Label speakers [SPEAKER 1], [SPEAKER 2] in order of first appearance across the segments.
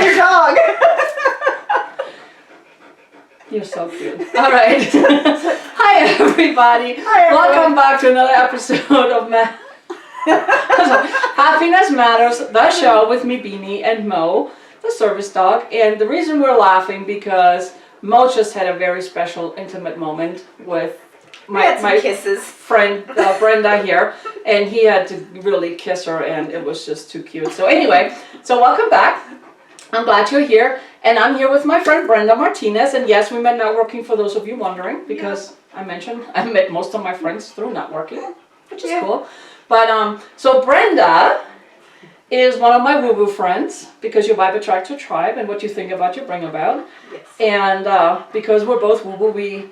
[SPEAKER 1] about your dog.
[SPEAKER 2] You're so cute. All right. Hi, everybody.
[SPEAKER 1] Hi, everyone.
[SPEAKER 2] Welcome back to another episode of Happiness Matters, the show with me, Beanie, and Mo, the service dog. And the reason we're laughing because Mo just had a very special, intimate moment with my
[SPEAKER 1] kisses.
[SPEAKER 2] friend Brenda here, and he had to really kiss her, and it was just too cute. So anyway, so welcome back. I'm glad you're here, and I'm here with my friend Brenda Martinez, and yes, we met networking for those of you wondering, because I mentioned I met most of my friends through networking, which is cool. But so Brenda is one of my woo-woo friends, because you vibe attract your tribe, and what you think about you bring about.
[SPEAKER 1] Yes.
[SPEAKER 2] And because we're both woo-woo,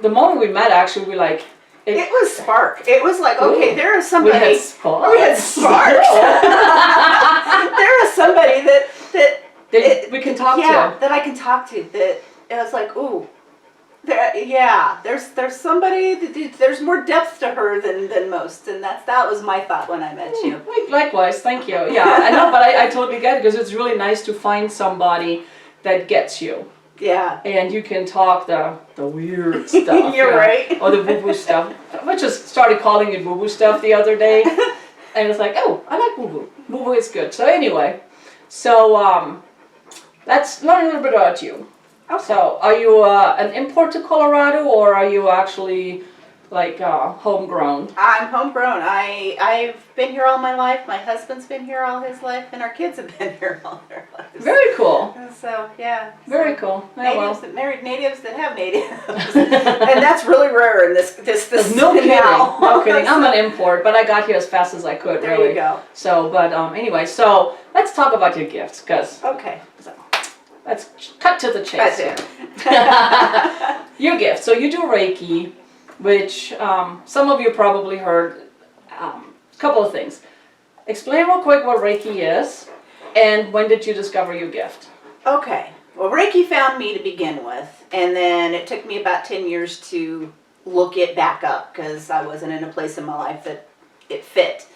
[SPEAKER 2] the moment we met, actually, we like...
[SPEAKER 1] It was spark. It was like, okay, there is somebody.
[SPEAKER 2] We had sparks.
[SPEAKER 1] We had sparks. There is somebody that
[SPEAKER 2] we can talk to.
[SPEAKER 1] Yeah, that I can talk to. That it was like, ooh, there's somebody. There's more depth to her than most, and that was my thought when I met you.
[SPEAKER 2] Likewise, thank you. Yeah, I know, but I totally get it, because it's really nice to find somebody that gets you.
[SPEAKER 1] Yeah.
[SPEAKER 2] And you can talk the weird stuff.
[SPEAKER 1] You're right.
[SPEAKER 2] Or the woo-woo stuff. I just started calling it woo-woo stuff the other day. And it's like, oh, I like woo-woo. Woo-woo is good. So anyway, let's learn a little bit about you.
[SPEAKER 1] Okay.
[SPEAKER 2] So are you an import to Colorado, or are you actually like homegrown?
[SPEAKER 1] I'm homegrown. I've been here all my life. My husband's been here all his life, and our kids have been here all their lives.
[SPEAKER 2] Very cool.
[SPEAKER 1] So yeah.
[SPEAKER 2] Very cool.
[SPEAKER 1] Natives that married natives that have natives, and that's really rare in this
[SPEAKER 2] no kidding.
[SPEAKER 1] now.
[SPEAKER 2] No kidding. I'm an import, but I got here as fast as I could.
[SPEAKER 1] There
[SPEAKER 2] really.
[SPEAKER 1] you go.
[SPEAKER 2] So, but anyway, so let's talk about your gifts, because
[SPEAKER 1] Okay.
[SPEAKER 2] let's cut to the chase.
[SPEAKER 1] That's it.
[SPEAKER 2] Your gift. So you do Reiki, which some of you probably heard. A couple of things. Explain real quick what Reiki is, and when did you discover your gift?
[SPEAKER 1] Okay. Well, Reiki found me to begin with, and then it took me about 10 years to look it back up, because I wasn't in a place in my life that it fit.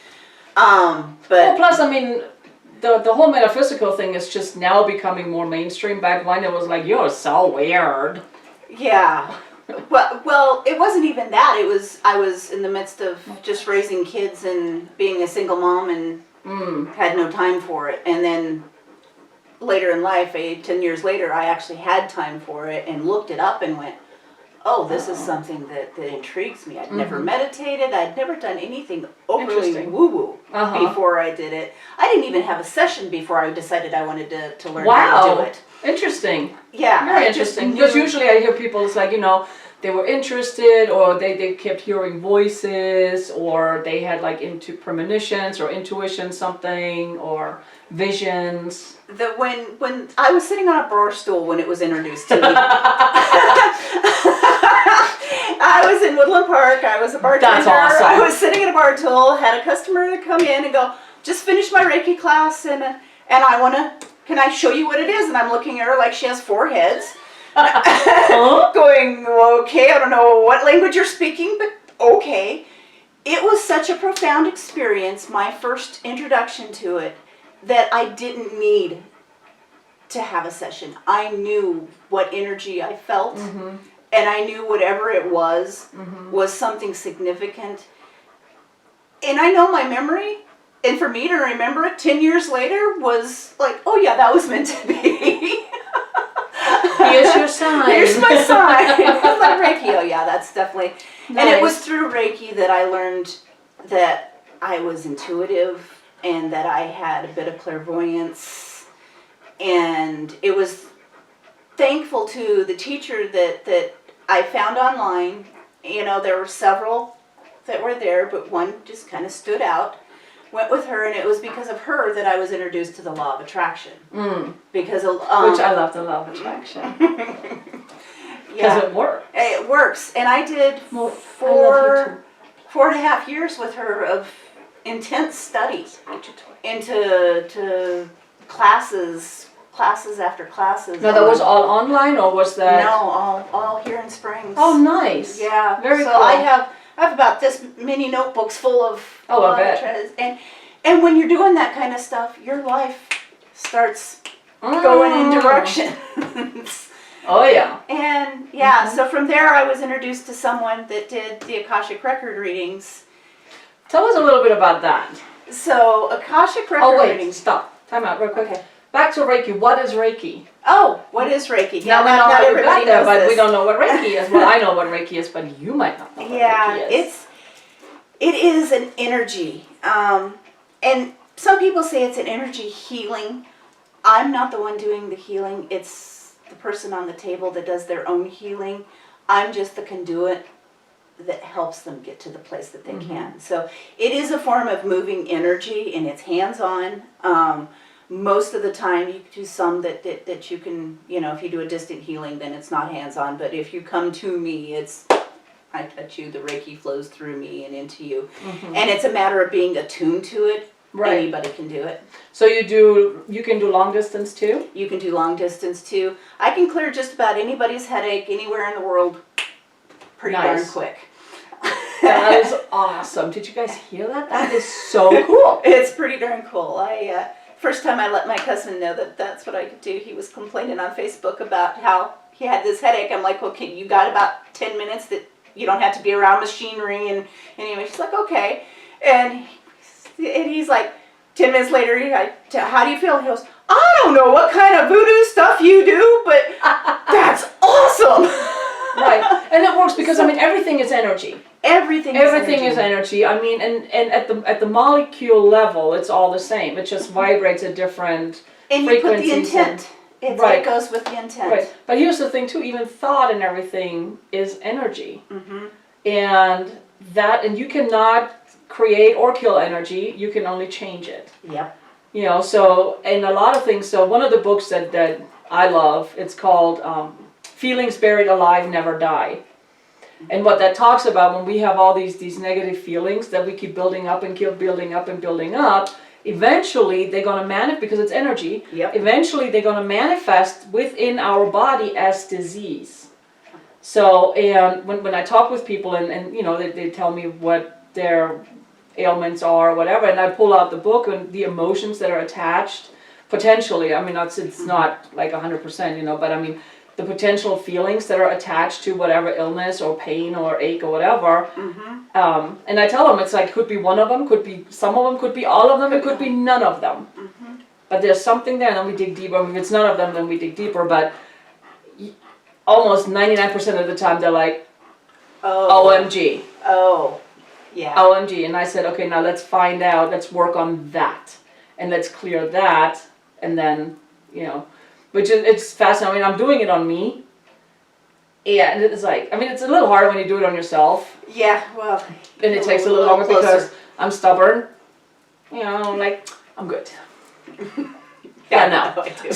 [SPEAKER 1] But
[SPEAKER 2] well, plus, I mean, the whole metaphysical thing is just now becoming more mainstream. Back when it was like, you're so weird.
[SPEAKER 1] Yeah. Well, it wasn't even that. I was in the midst of just raising kids and being a single mom, and had no time for it. And then later in life, 10 years later, I actually had time for it and looked it up and went, oh, this is something that intrigues me. I'd never meditated. I'd never done anything overly woo-woo before I did it. I didn't even have a session before I decided I wanted to learn how to do it.
[SPEAKER 2] Interesting.
[SPEAKER 1] Yeah.
[SPEAKER 2] Very interesting. Because usually I hear people, it's like, they were interested, or they kept hearing voices, or they had like into premonitions or intuition, something, or visions.
[SPEAKER 1] When I was sitting on a bar stool when it was introduced to me. I was in Woodland Park. I was a bartender.
[SPEAKER 2] That's awesome.
[SPEAKER 1] I was sitting at a bar stool, had a customer come in and go, just finished my Reiki class, and can I show you what it is? And I'm looking at her like she has 4 heads. Going, okay, I don't know what language you're speaking, but okay. It was such a profound experience, my first introduction to it, that I didn't need to have a session. I knew what energy I felt, and I knew whatever it was something significant. And I know my memory, and for me to remember it 10 years later was like, oh yeah, that was meant to be.
[SPEAKER 2] Here's your sign.
[SPEAKER 1] Here's my sign. It was like Reiki. Oh yeah, that's definitely.
[SPEAKER 2] Nice.
[SPEAKER 1] And it was through Reiki that I learned that I was intuitive and that I had a bit of clairvoyance. And it was thankful to the teacher that I found online. There were several that were there, but one just kind of stood out. Went with her, and it was because of her that I was introduced to the law of attraction. Because
[SPEAKER 2] which I love the law of attraction. Because it works.
[SPEAKER 1] It works, and I did
[SPEAKER 2] Well,
[SPEAKER 1] 4.5 years with her of intense study into classes after classes.
[SPEAKER 2] Now that was all online, or was that?
[SPEAKER 1] No, all here in Springs.
[SPEAKER 2] Oh, nice.
[SPEAKER 1] Yeah,
[SPEAKER 2] very cool.
[SPEAKER 1] So I have about this many notebooks full of.
[SPEAKER 2] Oh, I bet.
[SPEAKER 1] And when you're doing that kind of stuff, your life starts going in directions.
[SPEAKER 2] Oh yeah.
[SPEAKER 1] And yeah, so from there I was introduced to someone that did the Akashic Record readings.
[SPEAKER 2] Tell us a little bit about that.
[SPEAKER 1] So Akashic Record
[SPEAKER 2] Oh wait,
[SPEAKER 1] readings.
[SPEAKER 2] stop. Time out real quick.
[SPEAKER 1] Okay.
[SPEAKER 2] Back to Reiki. What is Reiki?
[SPEAKER 1] Oh, what is Reiki?
[SPEAKER 2] Now we know how you got there, but
[SPEAKER 1] knows
[SPEAKER 2] we
[SPEAKER 1] this.
[SPEAKER 2] don't know what Reiki is. Well, I know what Reiki is, but you might not know what Reiki is.
[SPEAKER 1] it is an energy. And some people say it's an energy healing. I'm not the one doing the healing. It's the person on the table that does their own healing. I'm just the conduit that helps them get to the place that they can. So it is a form of moving energy, and it's hands-on. Most of the time you do some that you can, if you do a distant healing, then it's not hands-on. But if you come to me, I touch you, the Reiki flows through me and into you. And it's a matter of being attuned to it. Right. Anybody can do it.
[SPEAKER 2] So you can do long distance too?
[SPEAKER 1] You can do long distance too. I can clear just about anybody's headache anywhere in the world pretty darn quick.
[SPEAKER 2] That is awesome. Did you guys hear that? That is so cool.
[SPEAKER 1] It's pretty darn cool. First time I let my cousin know that that's what I could do, he was complaining on Facebook about how he had this headache. I'm like, okay, you got about 10 minutes that you don't have to be around machinery. And anyway, she's like, okay. And he's like, 10 minutes later, how do you feel? He goes, I don't know what kind of voodoo stuff you do, but that's awesome.
[SPEAKER 2] Right. And it works because, everything is energy.
[SPEAKER 1] Everything
[SPEAKER 2] is energy. And at the molecule level, it's all the same. It just vibrates at different
[SPEAKER 1] and you put the intent. It goes with the intent.
[SPEAKER 2] Right. But here's the thing too, even thought and everything is energy. And you cannot create or kill energy, you can only change it.
[SPEAKER 1] Yep.
[SPEAKER 2] So, and a lot of things, so one of the books that I love, it's called Feelings Buried Alive Never Die. And what that talks about, when we have all these negative feelings that we keep building up and keep building up and building up, eventually they're going to manifest, because it's energy, eventually they're going to manifest within our body as disease. So, and when I talk with people and they tell me what their ailments are or whatever, and I pull out the book and the emotions that are attached, potentially, it's not like 100%, but the potential feelings that are attached to whatever illness or pain or ache or whatever. And I tell them, it's like, could be one of them, could be some of them, could be all of them, it could be none of them. But there's something there, and then we dig deeper. If it's none of them, then we dig deeper. But almost 99% of the time, they're like, OMG.
[SPEAKER 1] Oh, yeah.
[SPEAKER 2] OMG. And I said, okay, now let's find out, let's work on that. And let's clear that, and then, which is, it's fascinating. I'm doing it on me. Yeah, and it's like, it's a little harder when you do it on yourself.
[SPEAKER 1] Yeah, well.
[SPEAKER 2] And it takes a little longer because I'm stubborn. I'm good. Yeah, no.
[SPEAKER 1] I do.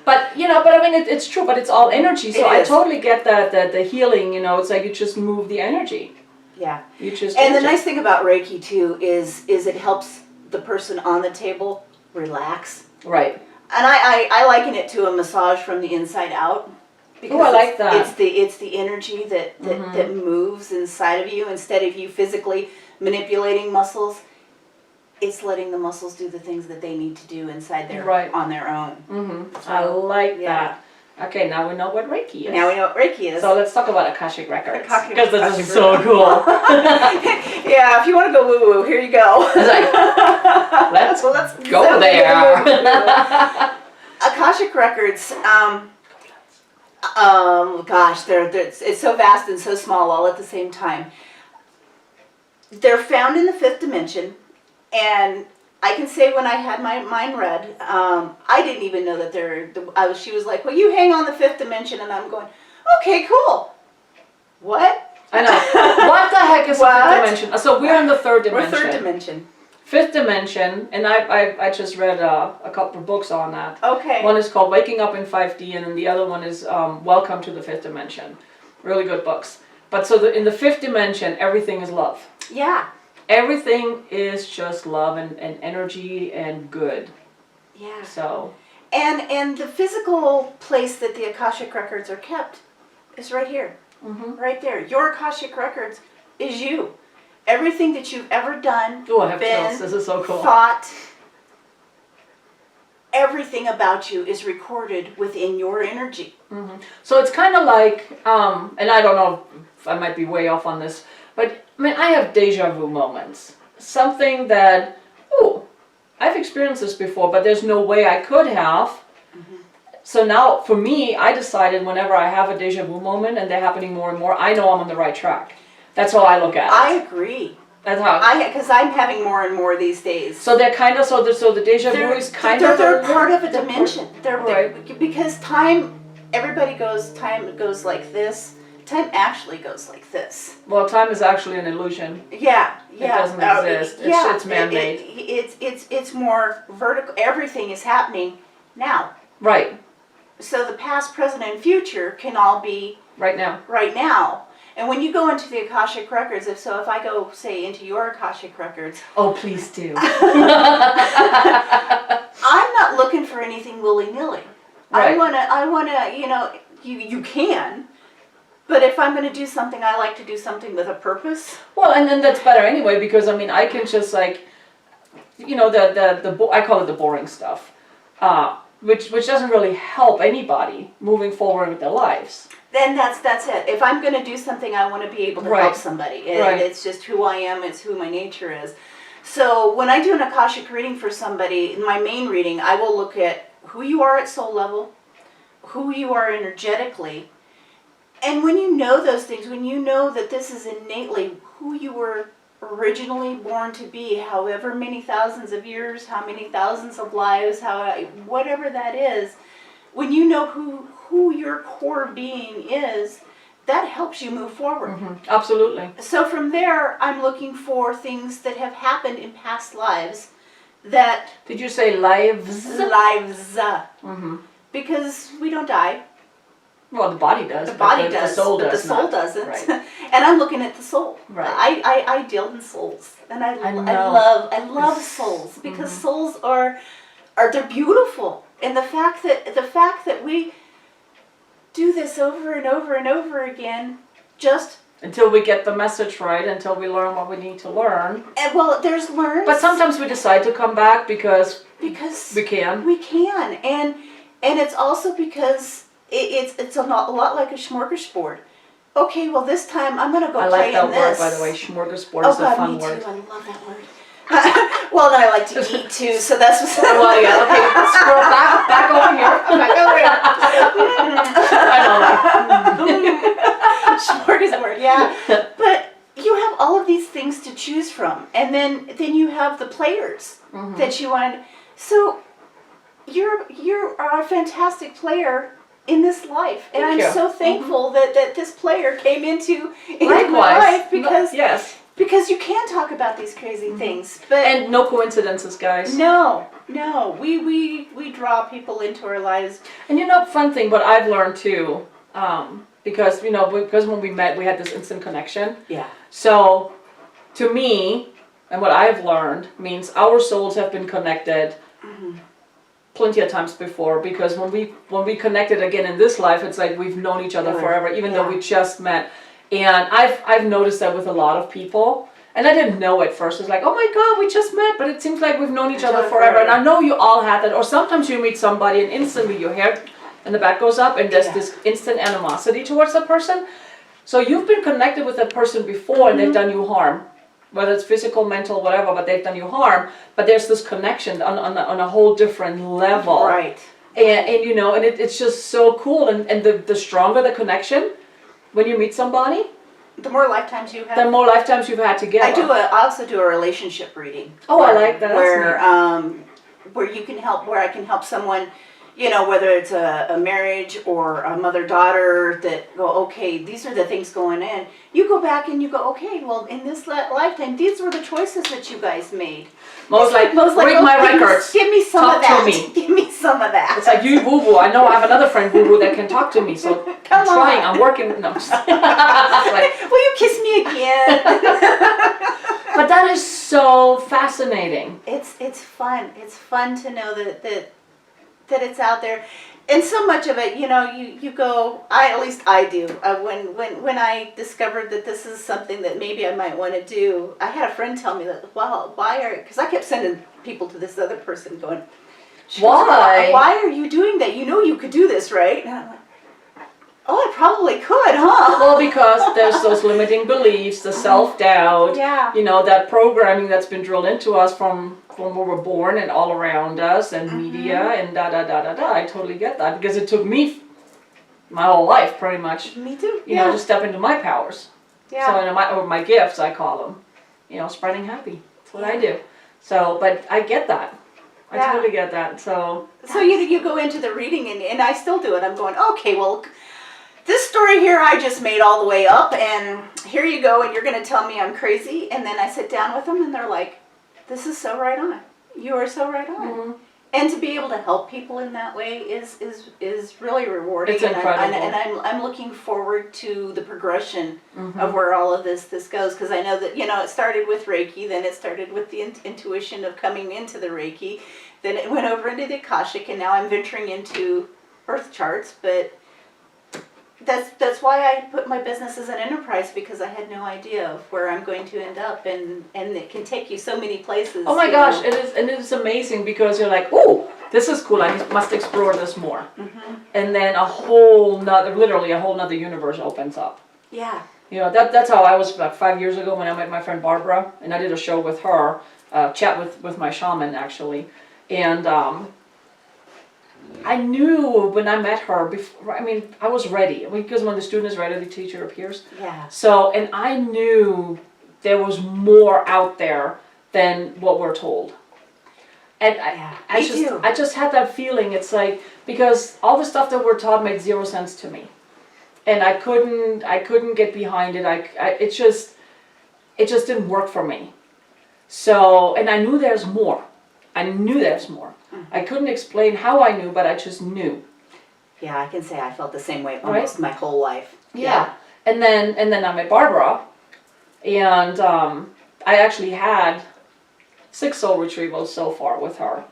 [SPEAKER 2] But it's true, but it's all energy. So I totally get that the healing, it's like you just move the energy.
[SPEAKER 1] Yeah.
[SPEAKER 2] You just
[SPEAKER 1] and the nice thing about Reiki too is it helps the person on the table relax.
[SPEAKER 2] Right.
[SPEAKER 1] And I liken it to a massage from the inside out.
[SPEAKER 2] Oh, I like that.
[SPEAKER 1] It's the energy that moves inside of you instead of you physically manipulating muscles. It's letting the muscles do the things that they need to do inside on their own. So,
[SPEAKER 2] I like that. Okay, now we know what Reiki is.
[SPEAKER 1] Now we know what Reiki is.
[SPEAKER 2] So let's talk about Akashic Records.
[SPEAKER 1] Because
[SPEAKER 2] this is so cool.
[SPEAKER 1] Yeah, if you want to go woo-woo, here you go.
[SPEAKER 2] It's like, let's go there.
[SPEAKER 1] Akashic Records, gosh, it's so vast and so small all at the same time. They're found in the 5th dimension, and I can say when I had mine read, I didn't even know that she was like, well, you hang on the 5th dimension, and I'm going, okay, cool. What?
[SPEAKER 2] I know. What the heck is the 5th dimension? So we're in the 3rd dimension.
[SPEAKER 1] We're 3rd dimension.
[SPEAKER 2] 5th dimension, and I just read a couple of books on that.
[SPEAKER 1] Okay.
[SPEAKER 2] One is called Waking Up in 5D, and then the other one is Welcome to the 5th Dimension. Really good books. But so in the 5th dimension, everything is love.
[SPEAKER 1] Yeah.
[SPEAKER 2] Everything is just love and energy and good.
[SPEAKER 1] Yeah.
[SPEAKER 2] So.
[SPEAKER 1] And the physical place that the Akashic Records are kept is right here. Right there. Your Akashic Records is you. Everything that you've ever done,
[SPEAKER 2] I have chills. This is so cool.
[SPEAKER 1] thought, everything about you is recorded within your energy.
[SPEAKER 2] So it's kind of like, and I don't know if I might be way off on this, but I mean, I have deja vu moments. Something that, oh, I've experienced this before, but there's no way I could have. So now, for me, I decided whenever I have a deja vu moment and they're happening more and more, I know I'm on the right track. That's how I look at it.
[SPEAKER 1] I agree.
[SPEAKER 2] That's how.
[SPEAKER 1] Because I'm having more and more these days.
[SPEAKER 2] So they're kind of, so the deja vu is kind of...
[SPEAKER 1] They're part of a dimension.
[SPEAKER 2] Right.
[SPEAKER 1] Because time, everybody goes, time goes like this. Time actually goes like this.
[SPEAKER 2] Well, time is actually an illusion.
[SPEAKER 1] Yeah.
[SPEAKER 2] It doesn't exist. It's man-made.
[SPEAKER 1] It's more vertical. Everything is happening now.
[SPEAKER 2] Right.
[SPEAKER 1] So the past, present, and future can all be
[SPEAKER 2] Right now.
[SPEAKER 1] right now. And when you go into the Akashic Records, if I go, say, into your Akashic Records,
[SPEAKER 2] Oh, please do.
[SPEAKER 1] I'm not looking for anything willy-nilly.
[SPEAKER 2] Right.
[SPEAKER 1] I wanna, you can, but if I'm gonna do something, I like to do something with a purpose.
[SPEAKER 2] Well, and then that's better anyway, because I mean, I can just like, I call it the boring stuff, which doesn't really help anybody moving forward with their lives.
[SPEAKER 1] Then that's it. If I'm going to do something, I want to be able to
[SPEAKER 2] Right.
[SPEAKER 1] help somebody.
[SPEAKER 2] Right.
[SPEAKER 1] It's just who I am. It's who my nature is. So when I do an Akashic reading for somebody, in my main reading, I will look at who you are at soul level, who you are energetically, and when you know those things, when you know that this is innately who you were originally born to be, however many thousands of years, how many thousands of lives, whatever that is, when you know who your core being is, that helps you move forward.
[SPEAKER 2] Absolutely.
[SPEAKER 1] So from there, I'm looking for things that have happened in past lives that...
[SPEAKER 2] Did you say lives?
[SPEAKER 1] Lives. Because we don't die.
[SPEAKER 2] Well, the body does.
[SPEAKER 1] The body
[SPEAKER 2] but
[SPEAKER 1] does,
[SPEAKER 2] the soul
[SPEAKER 1] but
[SPEAKER 2] does
[SPEAKER 1] the soul
[SPEAKER 2] not.
[SPEAKER 1] doesn't.
[SPEAKER 2] Right.
[SPEAKER 1] And I'm looking at the soul.
[SPEAKER 2] Right.
[SPEAKER 1] I deal in souls, and I love souls because souls they're beautiful, and the fact that we do this over and over and over again, just
[SPEAKER 2] Until we get the message right, until we learn what we need to learn.
[SPEAKER 1] and well, there's learns.
[SPEAKER 2] But sometimes we decide to come back because we can.
[SPEAKER 1] We can, and it's also because it's a lot like a smorgasbord. Okay, well this time I'm gonna go
[SPEAKER 2] I
[SPEAKER 1] play
[SPEAKER 2] like that
[SPEAKER 1] in
[SPEAKER 2] word,
[SPEAKER 1] this.
[SPEAKER 2] by the way. Smorgasbord
[SPEAKER 1] Oh
[SPEAKER 2] is a
[SPEAKER 1] God,
[SPEAKER 2] fun
[SPEAKER 1] me
[SPEAKER 2] word.
[SPEAKER 1] too. I love that word. Well, then I like to eat too, so that's what's.
[SPEAKER 2] Well, yeah. Okay, scroll back over here.
[SPEAKER 1] Back over here.
[SPEAKER 2] I
[SPEAKER 1] Smorgasbord, yeah. But you have all of these things to choose from, and then you have the players that you want. So you're a fantastic player in this life, and
[SPEAKER 2] Thank
[SPEAKER 1] I'm
[SPEAKER 2] you.
[SPEAKER 1] so thankful that this player came into
[SPEAKER 2] Likewise.
[SPEAKER 1] my life because
[SPEAKER 2] Yes.
[SPEAKER 1] because you can talk about these crazy things, but
[SPEAKER 2] And no coincidences, guys.
[SPEAKER 1] no, we draw people into our lives.
[SPEAKER 2] And fun thing, what I've learned too, because when we met, we had this instant connection.
[SPEAKER 1] Yeah.
[SPEAKER 2] So, to me, and what I've learned means our souls have been connected plenty of times before. Because when we connected again in this life, it's like we've known each other forever, even though we just met. And I've noticed that with a lot of people. And I didn't know at first. It's like, oh my God, we just met, but it seems like we've known each other forever. And I know you all had that. Or sometimes you meet somebody and instantly your hair and the back goes up and there's this instant animosity towards that person. So you've been connected with that person before and they've done you harm. Whether it's physical, mental, whatever, but they've done you harm. But there's this connection on a whole different level.
[SPEAKER 1] Right.
[SPEAKER 2] And it's just so cool. And the stronger the connection when you meet somebody,
[SPEAKER 1] The more lifetimes you have.
[SPEAKER 2] the more lifetimes you've had together.
[SPEAKER 1] I also do a relationship reading.
[SPEAKER 2] Oh, I like that. That's neat.
[SPEAKER 1] Where you can help, where I can help someone, whether it's a marriage or a mother-daughter that go, okay, these are the things going in. You go back and you go, okay, well, in this lifetime, these were the choices that you guys made.
[SPEAKER 2] Most like read my records.
[SPEAKER 1] Give me some of
[SPEAKER 2] Talk
[SPEAKER 1] that.
[SPEAKER 2] to me.
[SPEAKER 1] Give me some of that.
[SPEAKER 2] It's like you woo-woo. I know I have another friend woo-woo that can talk to me, so I'm trying. I'm working. No, I'm just like,
[SPEAKER 1] will you kiss me again?
[SPEAKER 2] but that is so fascinating.
[SPEAKER 1] It's fun. It's fun to know that it's out there, and so much of it, you go. At least I do. When I discovered that this is something that maybe I might want to do, I had a friend tell me that, wow, because I kept sending people to this other person going, She goes,
[SPEAKER 2] Why?
[SPEAKER 1] Why are you doing that? You know you could do this, right? And I'm like, oh, I probably could, huh?
[SPEAKER 2] Well, because there's those limiting beliefs, the self-doubt,
[SPEAKER 1] Yeah.
[SPEAKER 2] you know, that programming that's been drilled into us from where we're born and all around us, and media and da da da da da. I totally get that, because it took me my whole life pretty much,
[SPEAKER 1] Me too.
[SPEAKER 2] you know, to step into my powers.
[SPEAKER 1] Yeah.
[SPEAKER 2] So, or my gifts, I call them, you know, spreading happy. That's what I do. So, but I get that. I totally get that. So
[SPEAKER 1] you go into the reading, and I still do it. I'm going, okay, well, this story here I just made all the way up, and here you go, and you're going to tell me I'm crazy. And then I sit down with them, and they're like, this is so right on. You are so right on.
[SPEAKER 2] Mm-hmm.
[SPEAKER 1] And to be able to help people in that way is really rewarding.
[SPEAKER 2] It's incredible.
[SPEAKER 1] And I'm looking forward to the progression of where all of this goes, because I know that, you know, it started with Reiki, then it started with the intuition of coming into the Reiki, then it went over into the Akashic, and now I'm venturing into earth charts. But that's why I put my business as an enterprise, because I had no idea of where I'm going to end up, and it can take you so many places.
[SPEAKER 2] oh my gosh, it is amazing, because you're like, oh, this is cool, I must explore this more. And then literally a whole nother universe opens up.
[SPEAKER 1] Yeah.
[SPEAKER 2] You know, that's how I was about 5 years ago when I met my friend Barbara, and I did a show with her, chat with my shaman actually. And I knew when I met her, before, I mean, I was ready. Because when the student is ready, the teacher appears.
[SPEAKER 1] Yeah.
[SPEAKER 2] So, and I knew there was more out there than what we're told. And I just had that feeling. It's like, because all the stuff that we're taught made zero sense to me. And I couldn't get behind it. It just didn't work for me. So, and I knew there's more. I couldn't explain how I knew, but I just knew.
[SPEAKER 1] Yeah, I can say I felt the same way almost my whole life.
[SPEAKER 2] Yeah. And then I met Barbara, and I actually had 6 soul retrievals so far with her.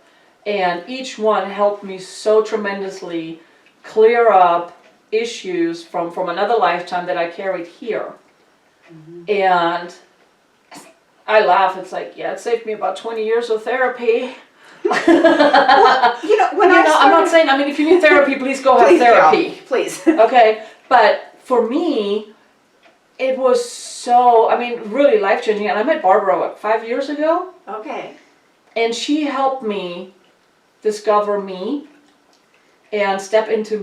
[SPEAKER 2] And each one helped me so tremendously clear up issues from another lifetime that I carried here. And I laugh, it's like, yeah, it saved me about 20 years of therapy.
[SPEAKER 1] Well, you know,
[SPEAKER 2] I'm not saying, I mean, if you need therapy, please go have therapy.
[SPEAKER 1] Yeah, please.
[SPEAKER 2] Okay, but for me, it was so, I mean, really life-changing. And I met Barbara, 5 years ago?
[SPEAKER 1] Okay.
[SPEAKER 2] And she helped me discover me and step into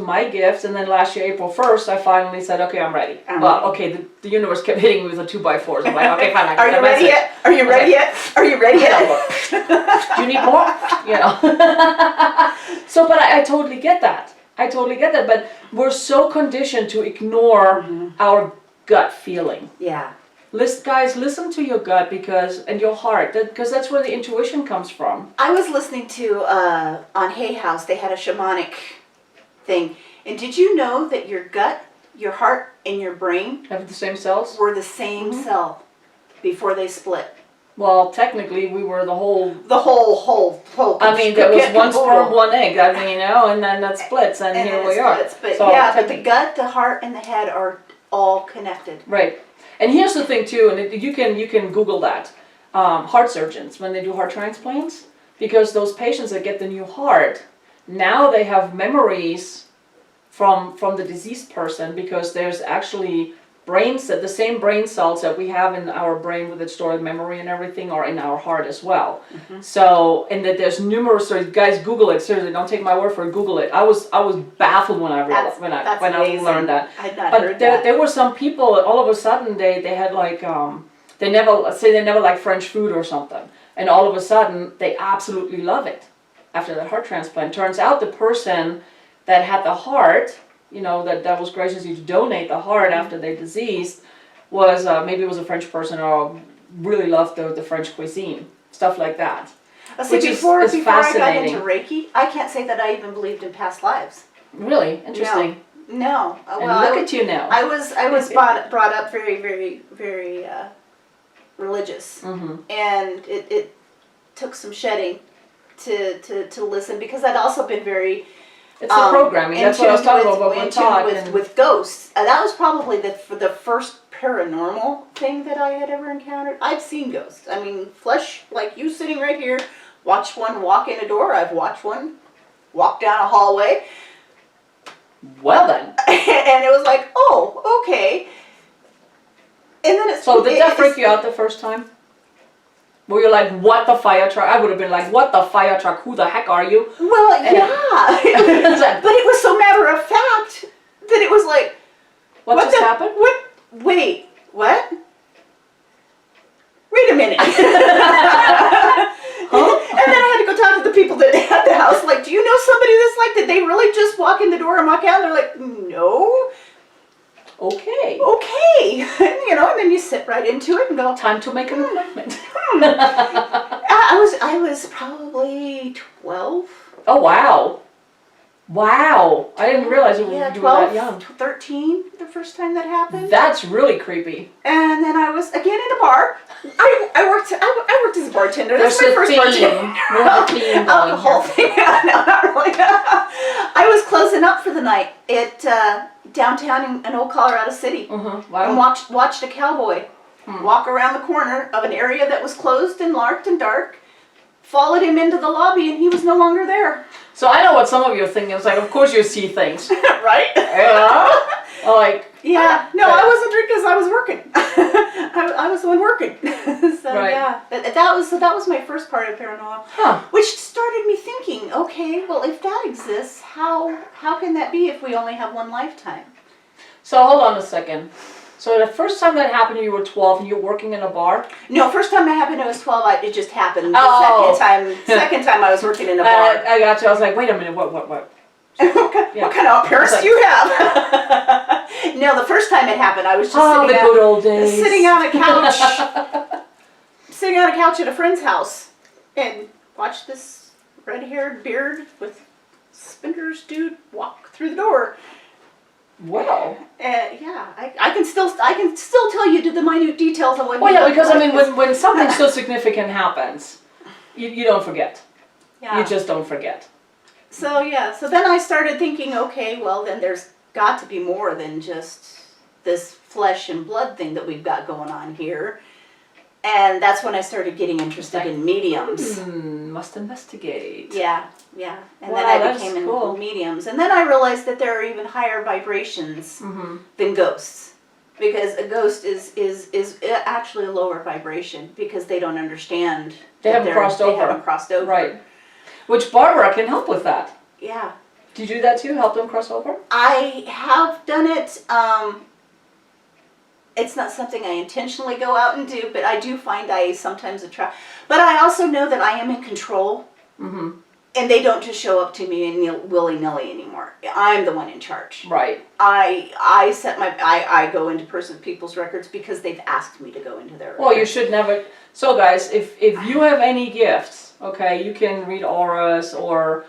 [SPEAKER 2] my gifts. And then last year, April 1st, I finally said, okay, I'm ready. Okay, the universe kept hitting me with the 2x4s. I'm like, okay, fine.
[SPEAKER 1] Are you ready yet? Are you ready yet? Are you ready yet?
[SPEAKER 2] Do you need more? You know. So, but I totally get that. But we're so conditioned to ignore our gut feeling.
[SPEAKER 1] Yeah.
[SPEAKER 2] Guys, listen to your gut and your heart, because that's where the intuition comes from.
[SPEAKER 1] I was listening to, on Hay House, they had a shamanic thing. And did you know that your gut, your heart, and your brain
[SPEAKER 2] Have the same cells?
[SPEAKER 1] were the same cell before they split?
[SPEAKER 2] Well, technically, we were the whole.
[SPEAKER 1] The whole.
[SPEAKER 2] I mean, there was one sperm, one egg. I mean, you know, and then that splits, and here we are.
[SPEAKER 1] But
[SPEAKER 2] So,
[SPEAKER 1] but the gut, the heart, and the head are all connected.
[SPEAKER 2] Right. And here's the thing too, and you can Google that. Heart surgeons, when they do heart transplants, because those patients that get the new heart, now they have memories from the deceased person, because there's actually the same brain cells that we have in our brain with its stored memory and everything are in our heart as well. So, and that there's numerous stories. Guys, Google it. Seriously, don't take my word for it. Google it. I was baffled when I learned that.
[SPEAKER 1] I had not heard that.
[SPEAKER 2] There were some people. All of a sudden, they had like they never liked French food or something, and all of a sudden they absolutely love it after the heart transplant. Turns out the person that had the heart, you know, that was gracious to donate the heart after they deceased, was maybe it was a French person or really loved the French cuisine, stuff like that.
[SPEAKER 1] See, before I got into Reiki, I can't say that I even believed in past lives.
[SPEAKER 2] Really interesting.
[SPEAKER 1] No.
[SPEAKER 2] And look at you now.
[SPEAKER 1] I was brought up very, very, very religious, and it took some shedding to listen, because I'd also been very.
[SPEAKER 2] It's the programming. That's what I was talking about. What we're taught
[SPEAKER 1] with ghosts. That was probably the first paranormal thing that I had ever encountered. I've seen ghosts. I mean, flesh, like you sitting right here, watched one walk in a door. I've watched one walk down a hallway.
[SPEAKER 2] Well then.
[SPEAKER 1] And it was like, oh, okay. And then it's...
[SPEAKER 2] So did that freak you out the first time? Were you like, what the fire truck? I would have been like, what the fire truck? Who the heck are you?
[SPEAKER 1] Well, yeah. But it was so matter of fact that it was like...
[SPEAKER 2] What just happened?
[SPEAKER 1] Wait, what? Wait a minute.
[SPEAKER 2] Huh?
[SPEAKER 1] And then I had to go talk to the people that had the house. Like, do you know somebody that's like, did they really just walk in the door and walk out? And they're like, no.
[SPEAKER 2] Okay.
[SPEAKER 1] And then you sit right into it and go,
[SPEAKER 2] Time to make an appointment.
[SPEAKER 1] I was probably 12.
[SPEAKER 2] Oh, wow. Wow. I didn't realize you were that
[SPEAKER 1] 12,
[SPEAKER 2] young.
[SPEAKER 1] 13 the first time that happened.
[SPEAKER 2] That's really creepy.
[SPEAKER 1] And then I was again in a bar. I worked as a bartender. That's my first bartender. Alcohol thing. No, not really. I was closing up for the night at downtown in old Colorado City.
[SPEAKER 2] Wow.
[SPEAKER 1] And watched a cowboy walk around the corner of an area that was closed and locked and dark. Followed him into the lobby and he was no longer there.
[SPEAKER 2] So I know what some of you are thinking. It's like, of course you see things.
[SPEAKER 1] Right?
[SPEAKER 2] Yeah. Like.
[SPEAKER 1] Yeah. No, I wasn't drinking because I was working. I was the one working. So
[SPEAKER 2] Right.
[SPEAKER 1] yeah. That was my first part of paranormal.
[SPEAKER 2] Huh.
[SPEAKER 1] Which started me thinking, okay, well if that exists, how can that be if we only have one lifetime?
[SPEAKER 2] So hold on a second. So the first time that happened, you were 12 and you were working in a bar?
[SPEAKER 1] No, first time it happened, I was 12. It just happened.
[SPEAKER 2] Oh.
[SPEAKER 1] Second time I was working in a bar.
[SPEAKER 2] I got you. I was like, wait a minute, what?
[SPEAKER 1] What kind of parents do you have? No, the first time it happened, I was just
[SPEAKER 2] the good old days.
[SPEAKER 1] sitting on a couch, at a friend's house, and watched this red-haired beard with spinners dude walk through the door.
[SPEAKER 2] Wow.
[SPEAKER 1] Yeah, I can still tell you the minute details of what.
[SPEAKER 2] Well, yeah, because I mean, when something so significant happens, you don't forget.
[SPEAKER 1] Yeah.
[SPEAKER 2] You just don't forget.
[SPEAKER 1] So then I started thinking, okay, well then there's got to be more than just this flesh and blood thing that we've got going on here. And that's when I started getting interested in mediums.
[SPEAKER 2] Must investigate.
[SPEAKER 1] Yeah. And
[SPEAKER 2] Wow,
[SPEAKER 1] then I
[SPEAKER 2] that's
[SPEAKER 1] became
[SPEAKER 2] cool.
[SPEAKER 1] mediums. And then I realized that there are even higher vibrations than ghosts. Because a ghost is actually a lower vibration because they don't understand.
[SPEAKER 2] They haven't crossed over. Right. Which Barbara can help with that.
[SPEAKER 1] Yeah.
[SPEAKER 2] Do you do that too? Help them cross over?
[SPEAKER 1] I have done it. It's not something I intentionally go out and do, but I do find I sometimes attract. But I also know that I am in control. And they don't just show up to me willy-nilly anymore. I'm the one in charge.
[SPEAKER 2] Right.
[SPEAKER 1] I go into people's records because they've asked me to go into their records.
[SPEAKER 2] Well, you should never. So guys, if you have any gifts, okay, you can read auras or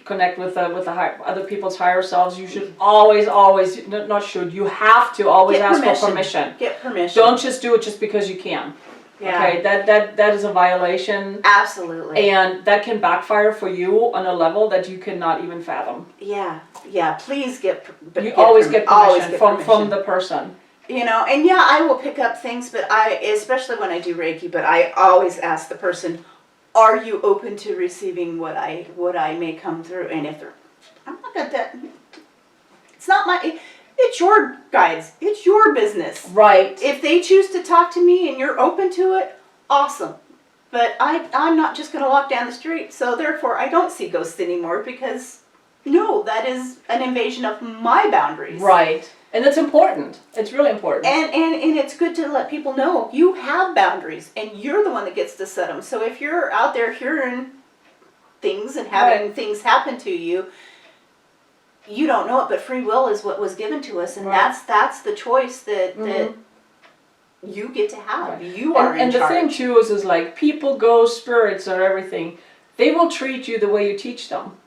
[SPEAKER 2] connect with other people's higher selves. You should always, you have to always ask for permission.
[SPEAKER 1] Get permission.
[SPEAKER 2] Don't just do it just because you can.
[SPEAKER 1] Yeah.
[SPEAKER 2] Okay, that is a violation.
[SPEAKER 1] Absolutely.
[SPEAKER 2] And that can backfire for you on a level that you cannot even fathom.
[SPEAKER 1] Yeah. Please get
[SPEAKER 2] always get permission from the person.
[SPEAKER 1] And I will pick up things, but especially when I do Reiki, but I always ask the person, are you open to receiving what I may come through? And if they're, I'm not gonna, it's not my, it's your guides, it's your business.
[SPEAKER 2] Right.
[SPEAKER 1] If they choose to talk to me and you're open to it, awesome. But I'm not just gonna walk down the street, so therefore I don't see ghosts anymore because, no, that is an invasion of my boundaries.
[SPEAKER 2] Right. And it's important. It's really important.
[SPEAKER 1] And it's good to let people know you have boundaries and you're the one that gets to set them. So if you're out there hearing things and having things happen to you, you don't know it, but free will is what was given to us, and that's the choice that you get to have. Right. You are in charge. And the
[SPEAKER 2] thing too is like people, ghosts, spirits, or everything, they will treat you the way you teach them.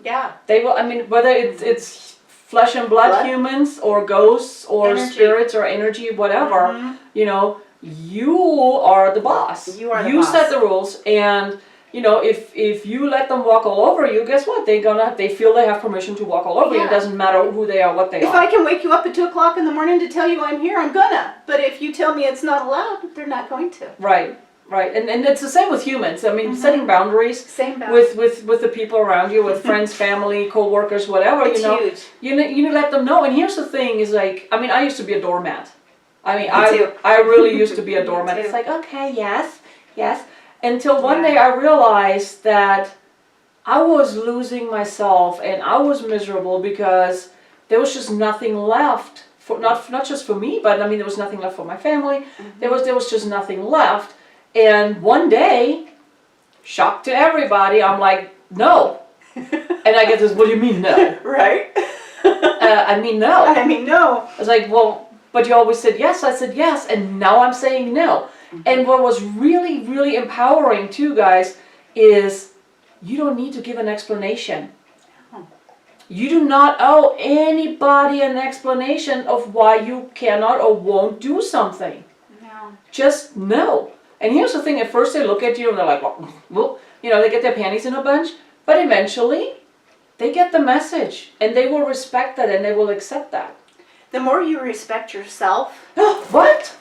[SPEAKER 1] Yeah.
[SPEAKER 2] They will. I mean, whether it's flesh and blood humans or ghosts or spirits or energy, whatever, you are the boss.
[SPEAKER 1] You are the boss.
[SPEAKER 2] You set the rules, and if you let them walk all over you, guess what? They feel they have permission to walk all over you. It doesn't matter who they are, what they are.
[SPEAKER 1] If I can wake you up at 2 o'clock in the morning to tell you I'm here, I'm gonna. But if you tell me it's not allowed, they're not going to.
[SPEAKER 2] Right. Right, and it's the same with humans. I mean, setting boundaries
[SPEAKER 1] Same boundaries.
[SPEAKER 2] with the people around you, with friends, family, co-workers, whatever,
[SPEAKER 1] It's
[SPEAKER 2] you know.
[SPEAKER 1] huge.
[SPEAKER 2] You let them know. And here's the thing is like, I mean, I used to be a doormat. I mean,
[SPEAKER 1] Me too.
[SPEAKER 2] I really used to be a doormat.
[SPEAKER 1] Me too.
[SPEAKER 2] It's like, okay, yes. Until one day I realized that I was losing myself and I was miserable because there was just nothing left for not just for me, but I mean there was nothing left for my family. There was just nothing left. And one day, shock to everybody, I'm like, no. And I get this, what do you mean no?
[SPEAKER 1] Right?
[SPEAKER 2] I mean no.
[SPEAKER 1] I mean, no.
[SPEAKER 2] I was like, well, but you always said yes. I said yes, and now I'm saying no. And what was really, really empowering too, guys, is you don't need to give an explanation. You do not owe anybody an explanation of why you cannot or won't do something.
[SPEAKER 1] No.
[SPEAKER 2] Just no. And here's the thing, at first they look at you and they're like, well, you know, they get their panties in a bunch, but eventually they get the message and they will respect that and they will accept that.
[SPEAKER 1] The more you respect yourself,
[SPEAKER 2] What?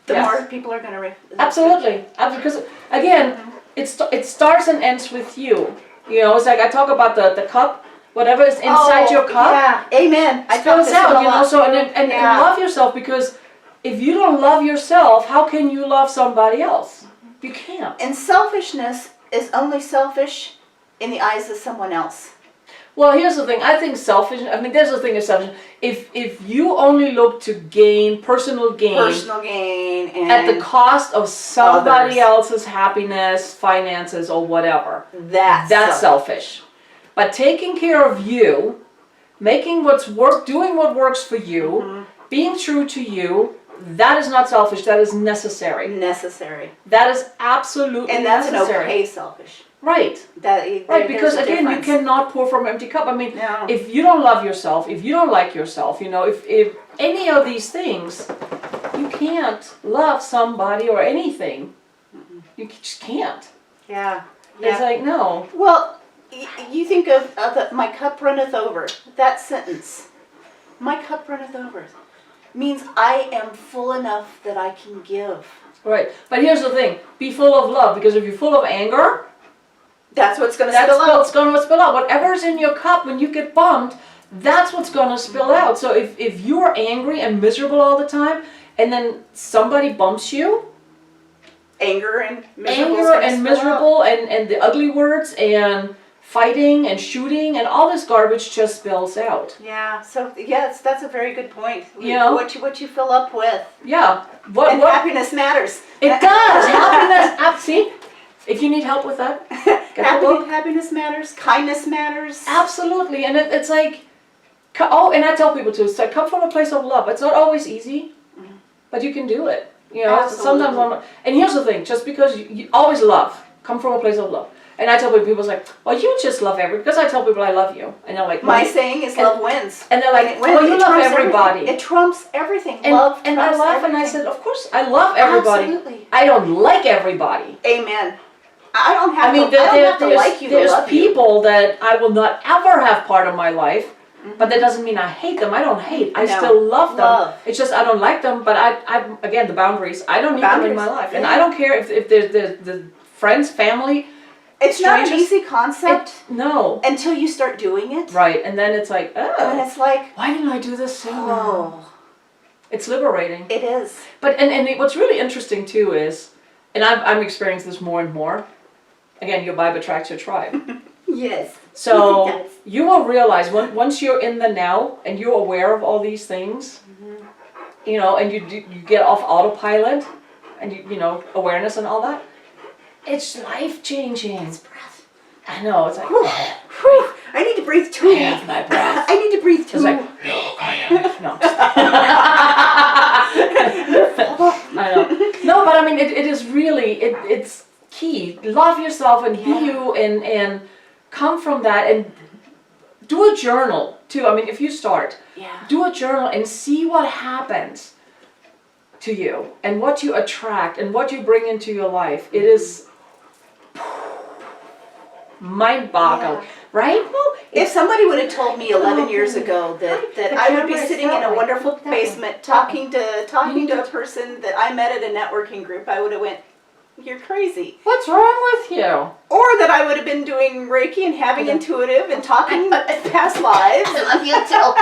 [SPEAKER 1] the
[SPEAKER 2] Yes.
[SPEAKER 1] more people are going to respect.
[SPEAKER 2] Absolutely. Because again, it starts and ends with you. You know, it's like I talk about the cup, whatever is inside your cup.
[SPEAKER 1] Yeah, amen. I talk
[SPEAKER 2] Spills
[SPEAKER 1] this
[SPEAKER 2] out,
[SPEAKER 1] a
[SPEAKER 2] you know,
[SPEAKER 1] lot
[SPEAKER 2] so
[SPEAKER 1] too.
[SPEAKER 2] and love yourself, because if you don't love yourself, how can you love somebody else? You can't.
[SPEAKER 1] And selfishness is only selfish in the eyes of someone else.
[SPEAKER 2] Well, here's the thing. I think there's the thing of selfish. If you only look to gain personal gain
[SPEAKER 1] And
[SPEAKER 2] at the cost of somebody
[SPEAKER 1] others.
[SPEAKER 2] else's happiness, finances, or whatever,
[SPEAKER 1] That's
[SPEAKER 2] selfish. But taking care of you, doing what works for you, being true to you, that is not selfish. That is necessary.
[SPEAKER 1] necessary.
[SPEAKER 2] That is absolutely
[SPEAKER 1] And that's
[SPEAKER 2] necessary.
[SPEAKER 1] an okay selfish.
[SPEAKER 2] Right. Right, because again, you cannot pour from an empty cup. I mean,
[SPEAKER 1] No.
[SPEAKER 2] if you don't love yourself, if you don't like yourself, you know, if any of these things, you can't love somebody or anything. You just can't.
[SPEAKER 1] Yeah.
[SPEAKER 2] It's like, no.
[SPEAKER 1] Well, you think of my cup runneth over. That sentence, my cup runneth over, means I am full enough that I can give.
[SPEAKER 2] Right. But here's the thing. Be full of love, because if you're full of anger,
[SPEAKER 1] That's what's going to
[SPEAKER 2] that's
[SPEAKER 1] spill out.
[SPEAKER 2] what's going to spill out. Whatever's in your cup when you get bummed, that's what's going to spill out. So if you're angry and miserable all the time, and then somebody bumps you,
[SPEAKER 1] Anger and miserable
[SPEAKER 2] and the ugly words and fighting and shooting and all this garbage just spills out.
[SPEAKER 1] Yeah. So yes, that's a very good point.
[SPEAKER 2] You know?
[SPEAKER 1] What you fill up with.
[SPEAKER 2] Yeah.
[SPEAKER 1] And happiness matters.
[SPEAKER 2] It does. Happiness. See, if you need help with that, get the book.
[SPEAKER 1] Happiness matters. Kindness matters.
[SPEAKER 2] Absolutely. And it's like, and I tell people too, it's like, come from a place of love. It's not always easy, but you can do it. You know,
[SPEAKER 1] Absolutely.
[SPEAKER 2] sometimes, and here's the thing, just because you always love, come from a place of love. And I tell people, it's like, well, you just love everybody, because I tell people I love you. And they're like,
[SPEAKER 1] My saying is love wins.
[SPEAKER 2] And they're like,
[SPEAKER 1] it
[SPEAKER 2] well, you
[SPEAKER 1] it
[SPEAKER 2] love
[SPEAKER 1] trumps
[SPEAKER 2] everybody.
[SPEAKER 1] Everything. It trumps everything.
[SPEAKER 2] And,
[SPEAKER 1] Love
[SPEAKER 2] and I
[SPEAKER 1] trumps
[SPEAKER 2] laugh and I
[SPEAKER 1] everything.
[SPEAKER 2] said, of course, I love everybody.
[SPEAKER 1] Absolutely.
[SPEAKER 2] I don't like everybody.
[SPEAKER 1] Amen. I don't have
[SPEAKER 2] I mean,
[SPEAKER 1] to, I don't have to like you to
[SPEAKER 2] there's
[SPEAKER 1] love you.
[SPEAKER 2] people that I will not ever have part of my life, but that doesn't mean I hate them. I don't hate. I
[SPEAKER 1] No.
[SPEAKER 2] still love them.
[SPEAKER 1] Love.
[SPEAKER 2] It's just I don't like them, but I again, the boundaries. I don't need them in my
[SPEAKER 1] Boundaries,
[SPEAKER 2] life. And
[SPEAKER 1] yeah.
[SPEAKER 2] I don't care if there's the friends, family.
[SPEAKER 1] It's not an
[SPEAKER 2] strangers.
[SPEAKER 1] easy concept
[SPEAKER 2] No.
[SPEAKER 1] until you start doing it.
[SPEAKER 2] Right, and then it's like,
[SPEAKER 1] And
[SPEAKER 2] oh,
[SPEAKER 1] it's like,
[SPEAKER 2] why didn't I do this sooner?
[SPEAKER 1] oh,
[SPEAKER 2] It's liberating.
[SPEAKER 1] it is.
[SPEAKER 2] But and what's really interesting too is, and I'm experiencing this more and more. Again, your vibe attracts your tribe.
[SPEAKER 1] Yes.
[SPEAKER 2] So
[SPEAKER 1] Yes.
[SPEAKER 2] you will realize once you're in the now and you're aware of all these things, you know, and you get off autopilot, and you know, awareness and all that, it's life changing.
[SPEAKER 1] It's breath.
[SPEAKER 2] I know, it's like,
[SPEAKER 1] Whew. I need to breathe too.
[SPEAKER 2] I have my breath.
[SPEAKER 1] I need to breathe too.
[SPEAKER 2] It's like, look, I am. No. I know. No, but I mean, it is really, it's key. Love yourself and be you and come from that, and do a journal too. I mean, if you start, do a journal and see what happens to you and what you attract and what you bring into your life. It is mind-boggling, right? Well,
[SPEAKER 1] If somebody would have told me 11 years ago that I would be sitting in a wonderful basement talking to a person that I met at a networking group, I would have went, you're crazy.
[SPEAKER 2] What's wrong with you?
[SPEAKER 1] Or that I would have been doing Reiki and having intuitive and talking past lives.
[SPEAKER 2] I love you too.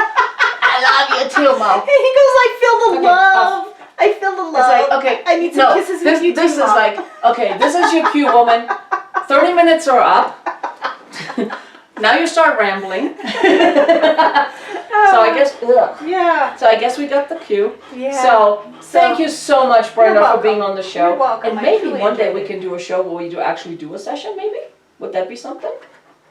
[SPEAKER 2] I love you too, Mom.
[SPEAKER 1] And he goes, I feel the love. I feel the love.
[SPEAKER 2] It's like, okay,
[SPEAKER 1] I need some kisses with you too,
[SPEAKER 2] This is
[SPEAKER 1] Mom.
[SPEAKER 2] like, okay, this is your cue, woman. 30 minutes are up. Now you start rambling. So I guess,
[SPEAKER 1] Yeah.
[SPEAKER 2] So I guess we got the cue.
[SPEAKER 1] Yeah.
[SPEAKER 2] So thank you so much, Brenda, for being on the show.
[SPEAKER 1] You're welcome.
[SPEAKER 2] And
[SPEAKER 1] I
[SPEAKER 2] maybe
[SPEAKER 1] truly
[SPEAKER 2] one day
[SPEAKER 1] enjoyed
[SPEAKER 2] we
[SPEAKER 1] it.
[SPEAKER 2] can do a show where we actually do a session. Maybe would that be something?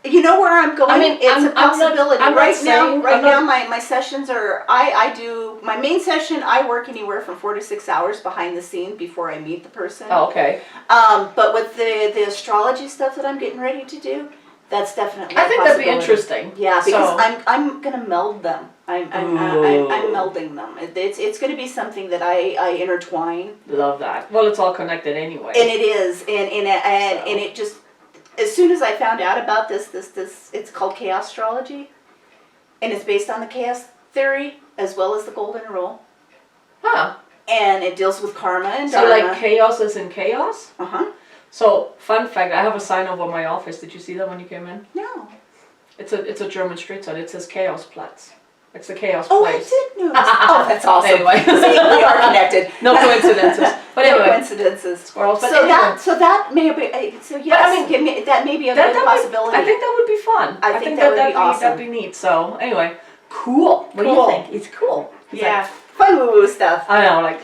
[SPEAKER 1] You know where I'm going?
[SPEAKER 2] I mean,
[SPEAKER 1] it's a possibility.
[SPEAKER 2] I'm not
[SPEAKER 1] right
[SPEAKER 2] saying-
[SPEAKER 1] now, my sessions are, I do, my main session, I work anywhere from 4 to 6 hours behind the scene before I meet the person.
[SPEAKER 2] Oh, okay.
[SPEAKER 1] But with the astrology stuff that I'm getting ready to do, that's definitely
[SPEAKER 2] I
[SPEAKER 1] a
[SPEAKER 2] think that'd be
[SPEAKER 1] possibility.
[SPEAKER 2] interesting.
[SPEAKER 1] Yeah, because
[SPEAKER 2] So-
[SPEAKER 1] I'm gonna meld them. I'm
[SPEAKER 2] Ooh.
[SPEAKER 1] melding them. It's gonna be something that I intertwine.
[SPEAKER 2] Love that. Well, it's all connected anyway.
[SPEAKER 1] And it is, and it just, as soon as I found out about this, it's called chaos astrology, and it's based on the chaos theory as well as the golden rule,
[SPEAKER 2] Huh.
[SPEAKER 1] and it deals with karma and
[SPEAKER 2] So
[SPEAKER 1] dharma.
[SPEAKER 2] like chaos is in chaos?
[SPEAKER 1] Uh-huh.
[SPEAKER 2] So fun fact, I have a sign over my office. Did you see that when you came in?
[SPEAKER 1] No.
[SPEAKER 2] It's a German street sign. It says Chaosplatz. It's the chaos
[SPEAKER 1] Oh, I
[SPEAKER 2] place.
[SPEAKER 1] did notice. Oh, that's awesome.
[SPEAKER 2] Anyway.
[SPEAKER 1] See, we are connected.
[SPEAKER 2] No coincidences. But
[SPEAKER 1] No
[SPEAKER 2] anyway.
[SPEAKER 1] coincidences.
[SPEAKER 2] Squirrels. But
[SPEAKER 1] So
[SPEAKER 2] anyway.
[SPEAKER 1] that may be, so yes,
[SPEAKER 2] I mean,
[SPEAKER 1] give me, that may be a
[SPEAKER 2] That-
[SPEAKER 1] good
[SPEAKER 2] that would-
[SPEAKER 1] possibility.
[SPEAKER 2] I think that would be fun.
[SPEAKER 1] I think that would be awesome.
[SPEAKER 2] That'd be neat. So anyway, cool. What do you
[SPEAKER 1] Cool.
[SPEAKER 2] think? It's cool. It's
[SPEAKER 1] Yeah.
[SPEAKER 2] like-
[SPEAKER 1] Fun woo-woo stuff.
[SPEAKER 2] I know, like.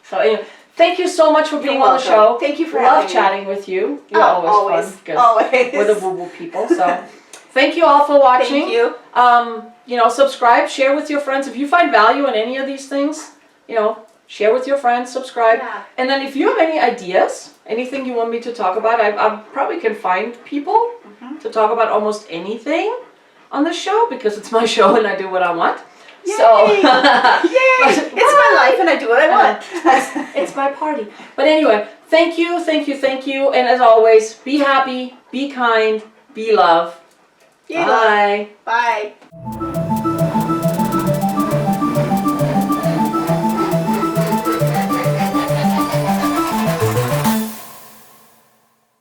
[SPEAKER 2] So anyway, thank you so much for being
[SPEAKER 1] You're
[SPEAKER 2] on the
[SPEAKER 1] welcome.
[SPEAKER 2] show.
[SPEAKER 1] Thank you for
[SPEAKER 2] Love
[SPEAKER 1] having me.
[SPEAKER 2] chatting with you. You're
[SPEAKER 1] Oh,
[SPEAKER 2] always fun because
[SPEAKER 1] always.
[SPEAKER 2] we're the woo-woo people. So thank you all for watching.
[SPEAKER 1] Thank you.
[SPEAKER 2] Subscribe, share with your friends. If you find value in any of these things, share with your friends, subscribe.
[SPEAKER 1] Yeah.
[SPEAKER 2] And then if you have any ideas, anything you want me to talk about, I probably can find people to talk about almost anything on the show because it's my show and I do what I want.
[SPEAKER 1] Yay.
[SPEAKER 2] So,
[SPEAKER 1] Yay! It's my life and I do what I want.
[SPEAKER 2] it's my party. But anyway, thank you. And as always, be happy, be kind, be love.
[SPEAKER 1] Yay.
[SPEAKER 2] Bye.
[SPEAKER 1] Bye.